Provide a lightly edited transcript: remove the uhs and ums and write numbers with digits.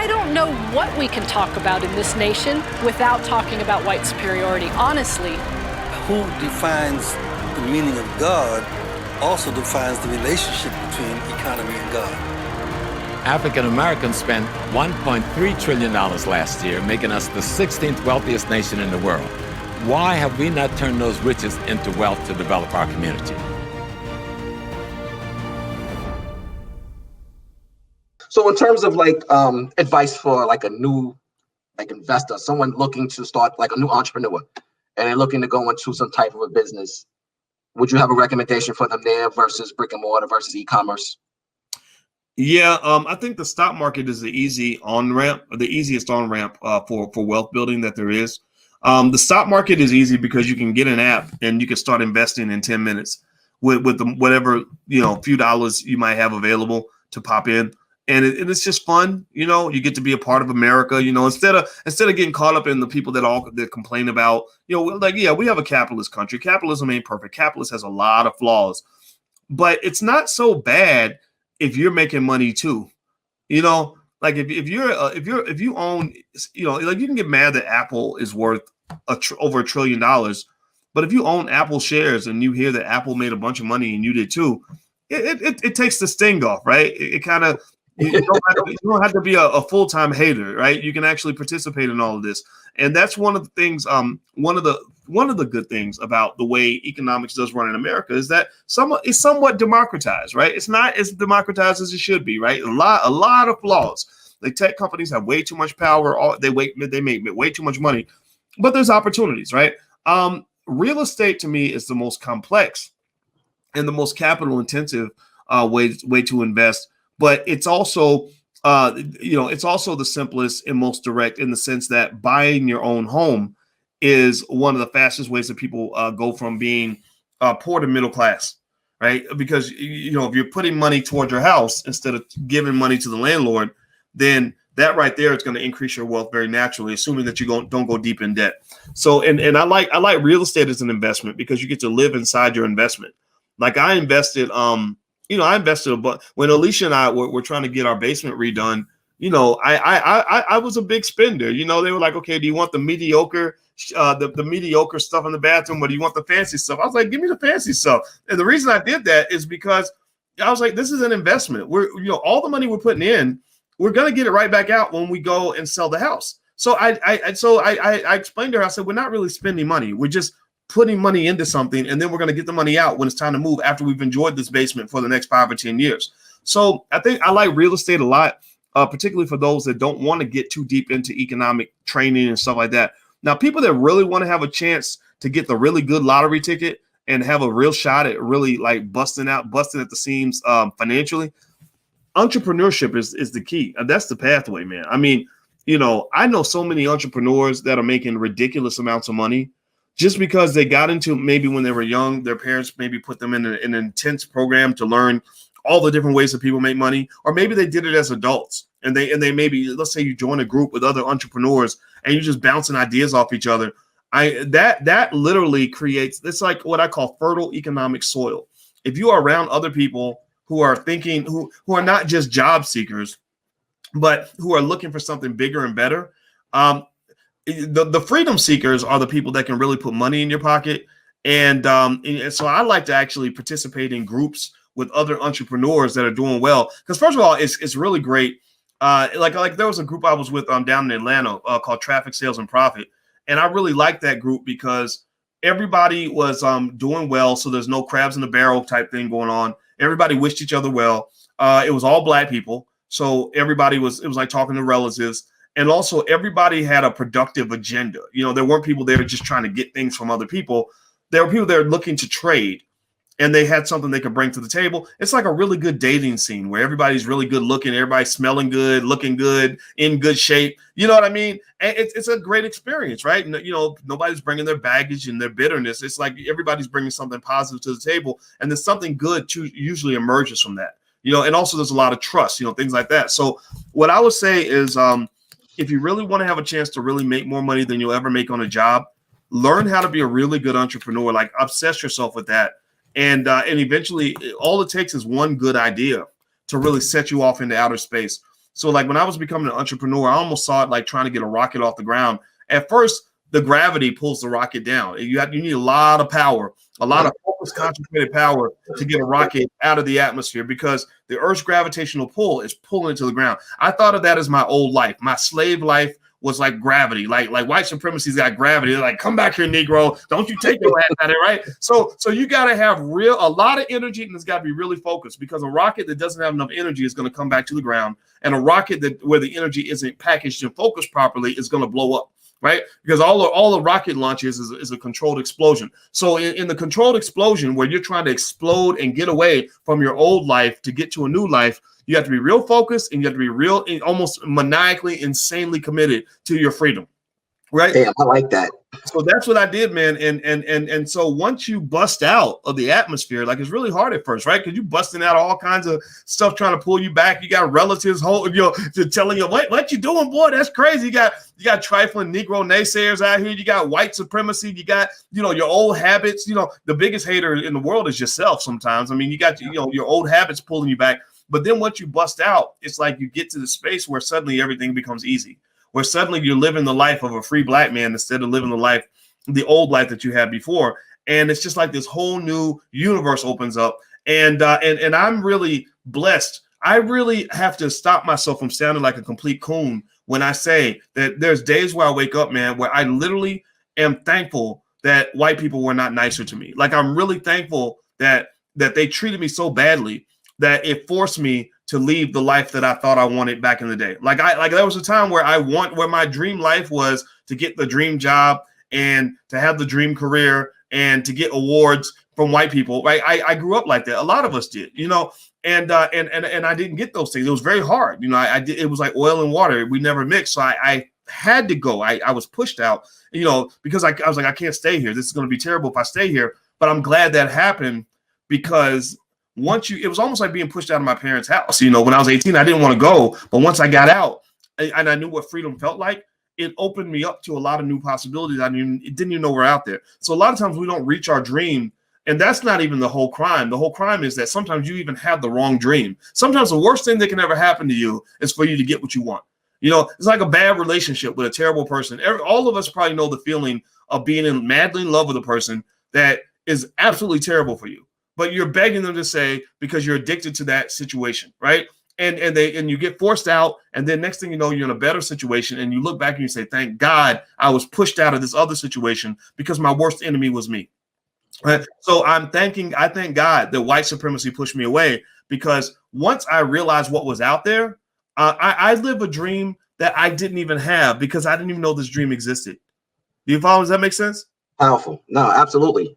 don't know what we can talk about in this nation without talking about white superiority, honestly. Who defines the meaning of God also defines the relationship between economy and God. African Americans spent $1.3 trillion last year, making us the 16th wealthiest nation in the world. Why have we not turned those riches into wealth to develop our community? So in terms of like advice for like a new investor, someone looking to start like a new entrepreneur and they're looking to go into some type of a business, would you have a recommendation for them there versus brick and mortar versus e-commerce? Yeah, I think the stock market is the easiest on ramp for wealth building that there is. The stock market is easy because you can get an app and you can start investing in 10 minutes with whatever few dollars you might have available to pop in. And it's just fun, you get to be a part of America, instead of getting caught up in the people that complain about, we have a capitalist country. Capitalism ain't perfect. Capitalism has a lot of flaws, but it's not so bad if you're making money too, like if you own, like you can get mad that Apple is worth over $1 trillion, but if you own Apple shares and you hear that Apple made a bunch of money and you did too, it takes the sting off, right? It kind of, you don't have to be a full-time hater, right? You can actually participate in all of this. And that's one of the things, one of the good things about the way economics does run in America is that it's somewhat democratized, right? It's not as democratized as it should be, right? A lot of flaws. Like tech companies have way too much power. They make way too much money, but there's opportunities, right? Real estate to me is the most complex and the most capital intensive way to invest. But it's also, it's also the simplest and most direct in the sense that buying your own home is one of the fastest ways that people go from being poor to middle class, right? Because, if you're putting money towards your house instead of giving money to the landlord, then that right there is going to increase your wealth very naturally, assuming that you don't go deep in debt. So, and I like real estate as an investment because you get to live inside your investment. Like I invested, I invested, but when Alicia and I were trying to get our basement redone, I was a big spender. They were like, okay, do you want the mediocre, the mediocre stuff in the bathroom, or do you want the fancy stuff? I was like, give me the fancy stuff. And the reason I did that is because I was like, this is an investment. We're, all the money we're putting in, we're gonna get it right back out when we go and sell the house. So I explained to her, I said, we're not really spending money. We're just putting money into something, and then we're going to get the money out when it's time to move after we've enjoyed this basement for the next 5 or 10 years. So I think I like real estate a lot, particularly for those that don't want to get too deep into economic training and stuff like that. Now, people that really want to have a chance to get the really good lottery ticket and have a real shot at really like busting at the seams financially, entrepreneurship is the key. And that's the pathway, man. I mean, I know so many entrepreneurs that are making ridiculous amounts of money just because they got into, maybe when they were young, their parents maybe put them in an intense program to learn all the different ways that people make money, or maybe they did it as adults and they maybe, let's say you join a group with other entrepreneurs and you're just bouncing ideas off each other. That literally creates, it's like what I call fertile economic soil. If you are around other people who are thinking, who are not just job seekers, but who are looking for something bigger and better, the freedom seekers are the people that can really put money in your pocket. And so I like to actually participate in groups with other entrepreneurs that are doing well. Because first of all, it's really great. Like there was a group I was with down in Atlanta called Traffic Sales and Profit. And I really liked that group because everybody was doing well. So there's no crabs in the barrel type thing going on. Everybody wished each other well. It was all Black people. So it was like talking to relatives. And also everybody had a productive agenda. There weren't people there just trying to get things from other people. There were people there looking to trade, and they had something they could bring to the table. It's like a really good dating scene where everybody's really good looking, everybody's smelling good, looking good, in good shape. You know what I mean? And it's a great experience, right? Nobody's bringing their baggage and their bitterness. It's like everybody's bringing something positive to the table, and there's something good usually emerges from that. And also there's a lot of trust, things like that. So what I would say is, if you really want to have a chance to really make more money than you'll ever make on a job, learn how to be a really good entrepreneur. Like obsess yourself with that. And eventually all it takes is one good idea to really set you off into outer space. So like when I was becoming an entrepreneur, I almost saw it like trying to get a rocket off the ground. At first, the gravity pulls the rocket down. You need a lot of power, a lot of focused, concentrated power to get a rocket out of the atmosphere because the Earth's gravitational pull is pulling it to the ground. I thought of that as my old life. My slave life was like gravity, like white supremacy's got gravity. They're like, come back here, Negro. Don't you take your ass out of it, right? So you got to have a lot of energy, and it's got to be really focused because a rocket that doesn't have enough energy is going to come back to the ground, and a rocket where the energy isn't packaged and focused properly is going to blow up. Right? Because all the rocket launches is a controlled explosion. So in the controlled explosion where you're trying to explode and get away from your old life to get to a new life, you have to be real focused and you have to be real, almost maniacally, insanely committed to your freedom. Right? Damn, I like that. So that's what I did, man. And so once you bust out of the atmosphere, like it's really hard at first, right? Because you busting out all kinds of stuff trying to pull you back. You got relatives telling you, what you doing, boy? That's crazy. You got trifling Negro naysayers out here. You got white supremacy. You got, your old habits. The biggest hater in the world is yourself sometimes. I mean, you got, your old habits pulling you back. But then once you bust out, it's like you get to the space where suddenly everything becomes easy. Where suddenly you're living the life of a free black man instead of living the old life that you had before. And it's just like this whole new universe opens up. And I'm really blessed. I really have to stop myself from sounding like a complete coon when I say that there's days where I wake up, man, where I literally am thankful that white people were not nicer to me. Like I'm really thankful that they treated me so badly that it forced me to leave the life that I thought I wanted back in the day. Like there was a time where where my dream life was to get the dream job and to have the dream career and to get awards from white people. Right? I grew up like that. A lot of us did, and I didn't get those things. It was very hard. It was like oil and water. We never mixed. So I had to go. I was pushed out, because I was like, I can't stay here. This is going to be terrible if I stay here. But I'm glad that happened because it was almost like being pushed out of my parents' house. When I was 18, I didn't want to go. But once I got out and I knew what freedom felt like, it opened me up to a lot of new possibilities. Didn't even know were out there. So a lot of times we don't reach our dream. And that's not even the whole crime. The whole crime is that sometimes you even have the wrong dream. Sometimes the worst thing that can ever happen to you is for you to get what you want. It's like a bad relationship with a terrible person. All of us probably know the feeling of being madly in love with a person that is absolutely terrible for you. But you're begging them to say because you're addicted to that situation, right? And you get forced out, and then next thing you know, you're in a better situation, and you look back and you say, "Thank God I was pushed out of this other situation because my worst enemy was me." Right? So I thank God that white supremacy pushed me away because once I realized what was out there, I live a dream that I didn't even have because I didn't even know this dream existed. Do you follow? Does that make sense? Powerful. No, absolutely.